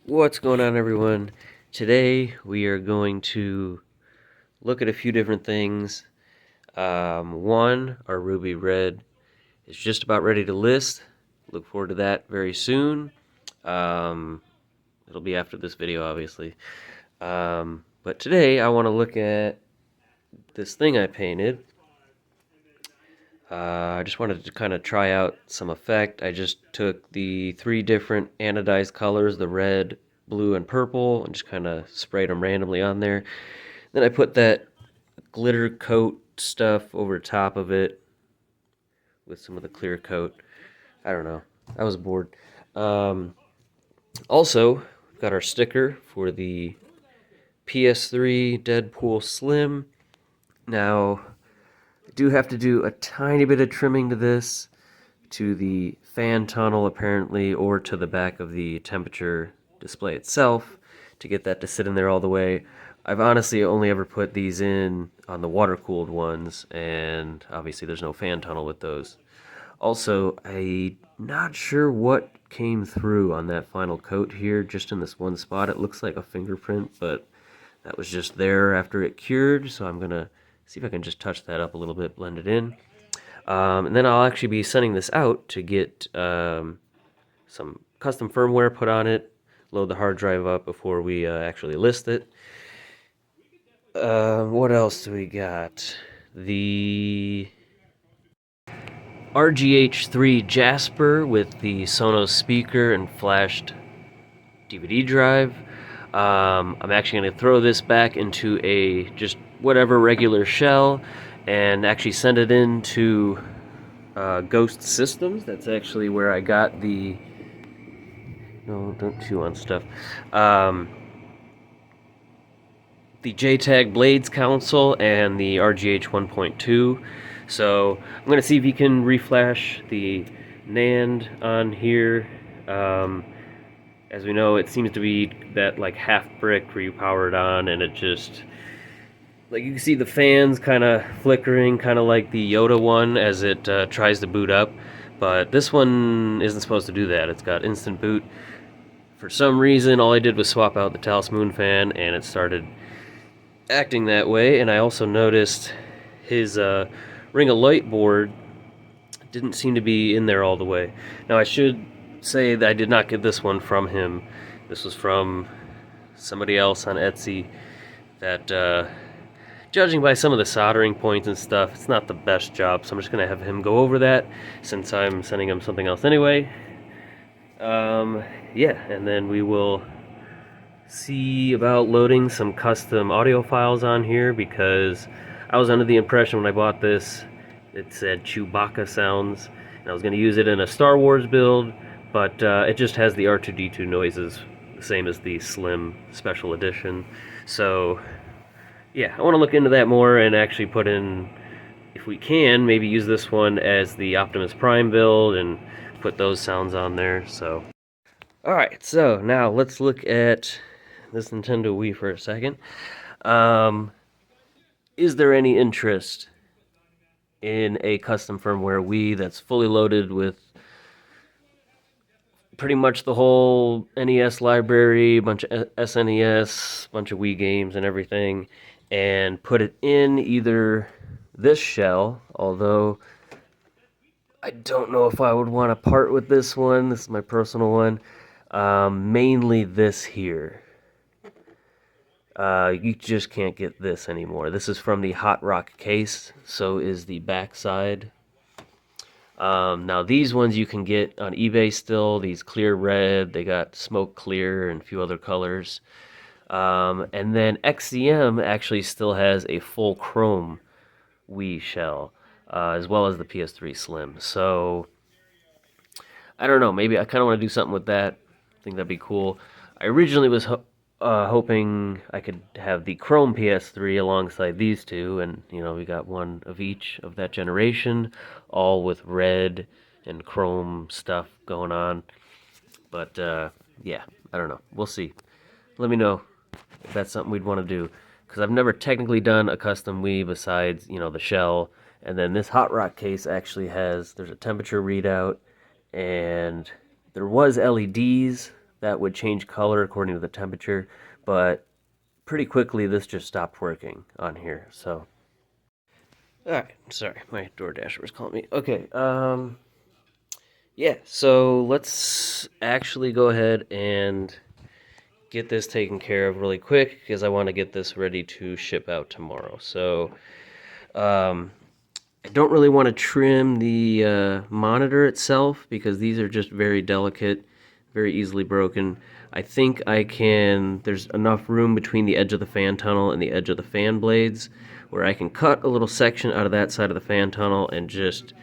What's going on, everyone? Today we are going to look at a few different things. One, our Ruby Red is just about ready to list. Look forward to that very soon. Um, it'll be after this video, obviously. But today I want to look at this thing I painted. I just wanted to kind of try out some effect. I just took the three different anodized colors, the red, blue, and purple, and just kind of sprayed them randomly on there. Then I put that glitter coat stuff over top of it with some of the clear coat. I don't know. I was bored. Um, Also, we've got our sticker for the PS3 Deadpool Slim. Now, I do have to do a tiny bit of trimming to this, to the fan tunnel apparently, or to the back of the temperature display itself to get that to sit in there all the way. I've honestly only ever put these in on the water-cooled ones, and obviously there's no fan tunnel with those. Also, I'm not sure what came through on that final coat here, just in this one spot. It looks like a fingerprint, but that was just there after it cured, so I'm going to see if I can just touch that up a little bit, blend it in. And then I'll actually be sending this out to get some custom firmware put on it, load the hard drive up before we actually list it. What else do we got? The RGH3 Jasper with the Sonos speaker and flashed DVD drive. I'm actually going to throw this back into a just whatever regular shell and actually send it into Ghost Systems. That's actually where I got the... No, don't chew on stuff. The JTAG Blades console and the RGH 1.2. So I'm going to see if you can reflash the NAND on here. As we know, it seems to be that like half brick where you power it on, and it just, like, you can see the fans kind of flickering, kind of like the Yoda one as it tries to boot up. But this one isn't supposed to do that. It's got instant boot. For some reason, all I did was swap out the Talos Moon fan, and it started acting that way. And I also noticed his ring of light board didn't seem to be in there all the way. Now, I should say that I did not get this one from him. This was from somebody else on Etsy that, judging by some of the soldering points and stuff, it's not the best job, so I'm just going to have him go over that since I'm sending him something else anyway. Yeah, and then we will see about loading some custom audio files on here, because I was under the impression when I bought this it said Chewbacca sounds, and I was going to use it in a Star Wars build, but it just has the R2-D2 noises, the same as the Slim Special Edition. So yeah, I want to look into that more and actually put in, if we can, maybe use this one as the Optimus Prime build and put those sounds on there. So alright, so now let's look at this Nintendo Wii for a second. Is there any interest in a custom firmware Wii that's fully loaded with pretty much the whole NES library, a bunch of SNES, a bunch of Wii games and everything, and put it in either this shell, although I don't know if I would want to part with this one. This is my personal one. Mainly this here. You just can't get this anymore. This is from the Hot Rock case, so is the backside. Now these ones you can get on eBay still, these clear red, they got smoke clear and a few other colors. And then XCM actually still has a full chrome Wii shell, as well as the PS3 Slim. So, I don't know, maybe I kind of want to do something with that. I think that'd be cool. I originally was hoping I could have the Chrome PS3 alongside these two, and we got one of each of that generation, all with red and Chrome stuff going on. But yeah, I don't know. We'll see. Let me know if that's something we'd want to do, because I've never technically done a custom Wii besides the shell. And then this Hot Rock case actually there's a temperature readout, and there was LEDs, that would change color according to the temperature, but pretty quickly this just stopped working on here. So, all right, sorry, my DoorDasher was calling me. Okay, yeah, so let's actually go ahead and get this taken care of really quick because I want to get this ready to ship out tomorrow. So, I don't really want to trim the monitor itself because these are just very delicate, very easily broken. I think I can, there's enough room between the edge of the fan tunnel and the edge of the fan blades where I can cut a little section out of that side of the fan tunnel and just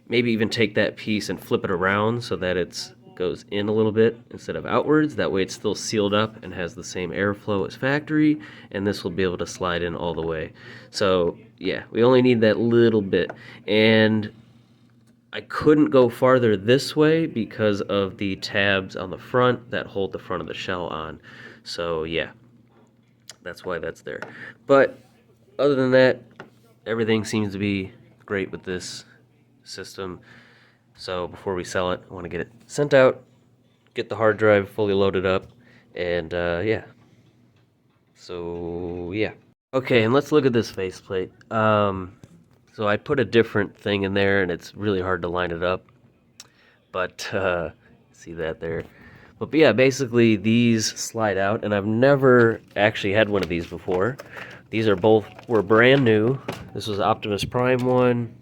maybe even take that piece and flip it around so that it goes in a little bit instead of outwards. That way it's still sealed up and has the same airflow as factory, and this will be able to slide in all the way. So yeah, we only need that little bit. And I couldn't go farther this way because of the tabs on the front that hold the front of the shell on. So yeah, that's why that's there. But other than that, everything seems to be great with this system. So before we sell it, I want to get it sent out, get the hard drive fully loaded up, and yeah. So yeah. Okay, and let's look at this faceplate. So I put a different thing in there, and it's really hard to line it up. But see that there. But yeah, basically these slide out, and I've never actually had one of these before. These were brand new. This was Optimus Prime one.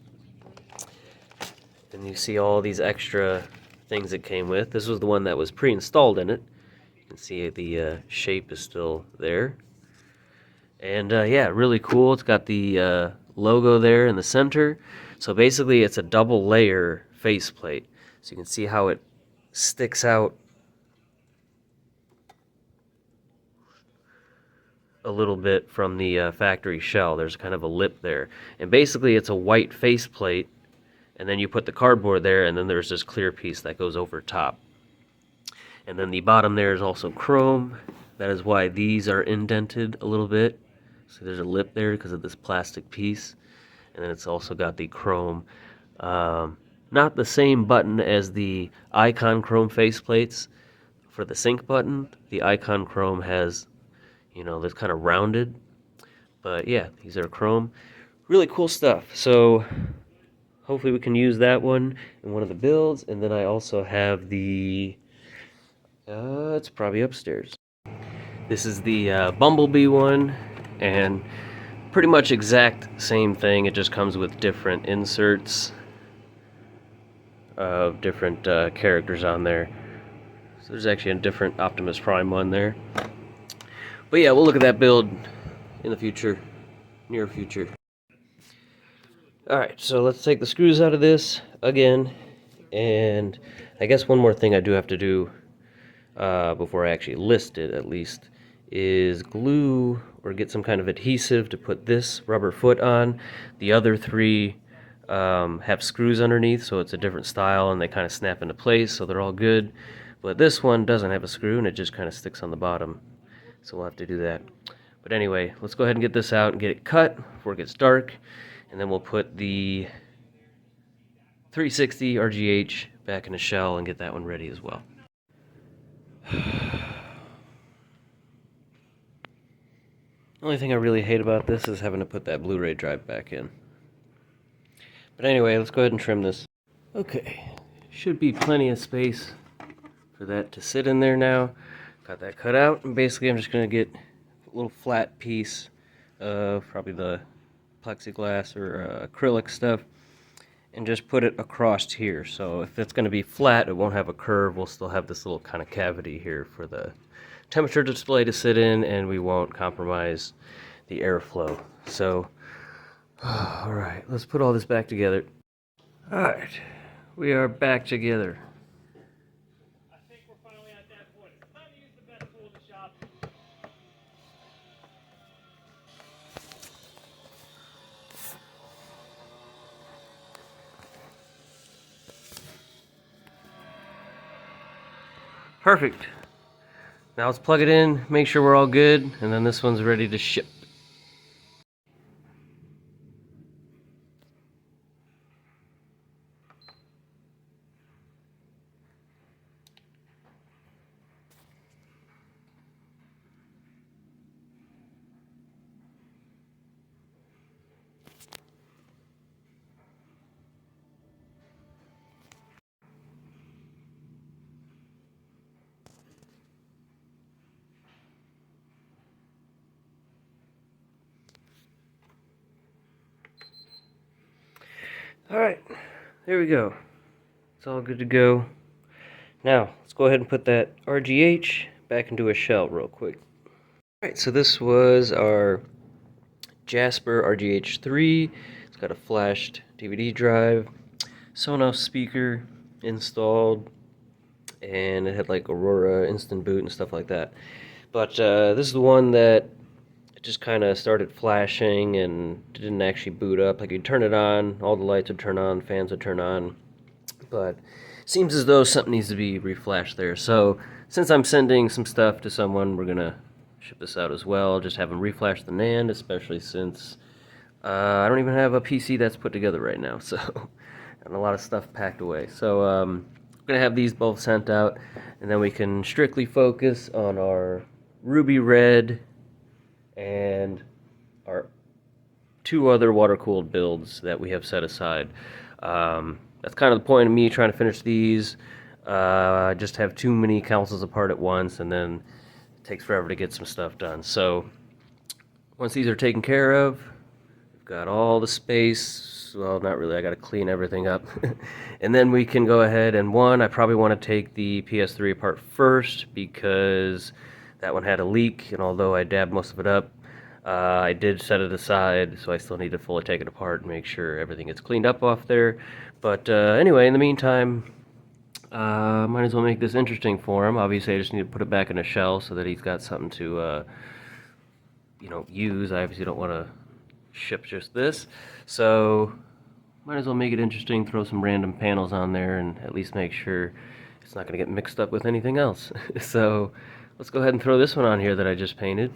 And you see all these extra things it came with. This was the one that was pre-installed in it. You can see the shape is still there. And yeah, really cool. It's got the logo there in the center. So basically it's a double layer faceplate. So you can see how it sticks out a little bit from the factory shell. There's kind of a lip there. And basically it's a white faceplate, and then you put the cardboard there, and then there's this clear piece that goes over top. And then the bottom there is also chrome. That is why these are indented a little bit. So there's a lip there because of this plastic piece. And then it's also got the chrome. Not the same button as the Icon Chrome faceplates. For the sync button, the Icon Chrome has, this kind of rounded. But yeah, these are chrome. Really cool stuff. So hopefully we can use that one in one of the builds. And then I also have the, it's probably upstairs. This is the Bumblebee one, and pretty much exact same thing. It just comes with different inserts of different characters on there. So there's actually a different Optimus Prime one there. But yeah, we'll look at that build in the future, near future. Alright, so let's take the screws out of this again. And I guess one more thing I do have to do before I actually list it, at least, is glue or get some kind of adhesive to put this rubber foot on. The other three have screws underneath, so it's a different style, and they kind of snap into place, so they're all good. But this one doesn't have a screw, and it just kind of sticks on the bottom, so we'll have to do that. But anyway, let's go ahead and get this out and get it cut before it gets dark, and then we'll put the 360 RGH back in the shell and get that one ready as well. The only thing I really hate about this is having to put that Blu-ray drive back in. But anyway, let's go ahead and trim this. Okay, should be plenty of space for that to sit in there now. Got that cut out, and basically I'm just going to get a little flat piece of probably the plexiglass or acrylic stuff and just put it across here. So if it's going to be flat, it won't have a curve. We'll still have this little kind of cavity here for the temperature display to sit in, and we won't compromise the airflow. So, all right, let's put all this back together. All right, we are back together. I think we're finally at that point. It's time to use the best tool in the shop. Perfect. Now let's plug it in, make sure we're all good, and then this one's ready to ship. Alright, there we go. It's all good to go. Now, let's go ahead and put that RGH back into a shell real quick. Alright, so this was our Jasper RGH3. It's got a flashed DVD drive, Sonos speaker installed, and it had like Aurora Instant Boot and stuff like that. But this is the one that just kind of started flashing and didn't actually boot up. Like you'd turn it on, all the lights would turn on, fans would turn on, but seems as though something needs to be reflashed there. So since I'm sending some stuff to someone, we're gonna ship this out as well. Just have them reflash the NAND, especially since I don't even have a PC that's put together right now, so and a lot of stuff packed away. So I'm gonna have these both sent out, and then we can strictly focus on our ruby red and our two other water-cooled builds that we have set aside. That's kind of the point of me trying to finish these. I just have too many consoles apart at once, and then it takes forever to get some stuff done. So once these are taken care of, we've got all the space. Well, not really. I got to clean everything up. And then we can go ahead and I probably want to take the PS3 apart first because that one had a leak, and although I dabbed most of it up, I did set it aside, so I still need to fully take it apart and make sure everything gets cleaned up off there. But anyway, in the meantime, might as well make this interesting for him. Obviously, I just need to put it back in a shell so that he's got something to, use. I obviously don't want to ship just this, so might as well make it interesting, throw some random panels on there, and at least make sure it's not going to get mixed up with anything else. So let's go ahead and throw this one on here that I just painted.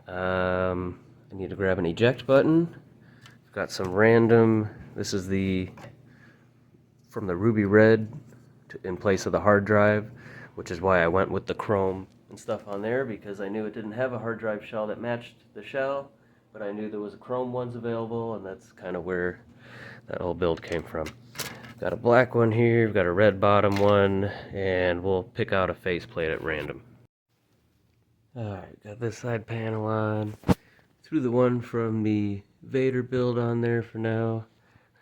I need to grab an eject button. I've got some random, this is from the ruby red in place of the hard drive, which is why I went with the chrome and stuff on there, because I knew it didn't have a hard drive shell that matched the shell, but I knew there was a chrome ones available, and that's kind of where that whole build came from. Got a black one here, we've got a red bottom one, and we'll pick out a faceplate at random. Alright, got this side panel on. Threw the one from the Vader build on there for now.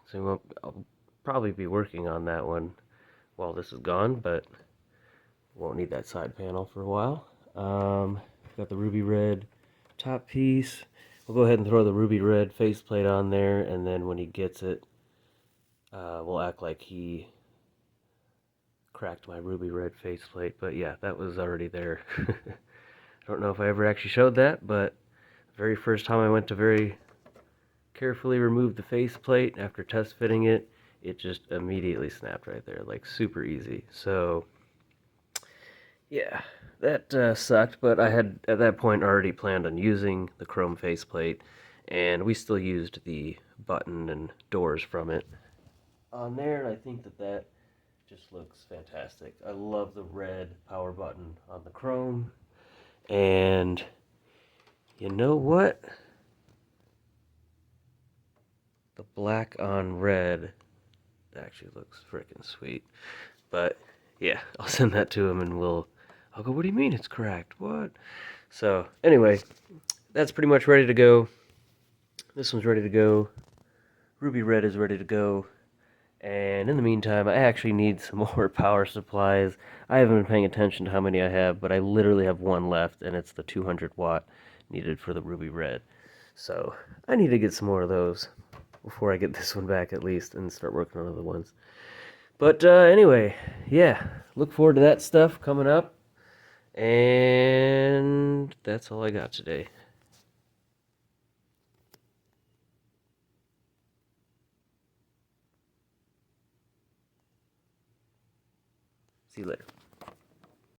So I'll probably be working on that one while this is gone, but won't need that side panel for a while. Got the ruby red top piece. We'll go ahead and throw the ruby red faceplate on there, and then when he gets it, we'll act like he cracked my ruby red faceplate. But yeah, that was already there. I don't know if I ever actually showed that, but the very first time I went to very carefully remove the faceplate after test fitting it, it just immediately snapped right there, like super easy. So yeah, that sucked, but I had at that point already planned on using the chrome faceplate, and we still used the button and doors from it on there, and I think that just looks fantastic. I love the red power button on the chrome, and you know what? The black on red actually looks freaking sweet. But yeah, I'll send that to him, and I'll go, what do you mean it's cracked? What? So anyway, that's pretty much ready to go. This one's ready to go. Ruby red is ready to go. And in the meantime, I actually need some more power supplies. I haven't been paying attention to how many I have, but I literally have one left, and it's the 200 watt needed for the ruby red. So I need to get some more of those before I get this one back at least and start working on other ones. But anyway, yeah, look forward to that stuff coming up. And that's all I got today. See you later.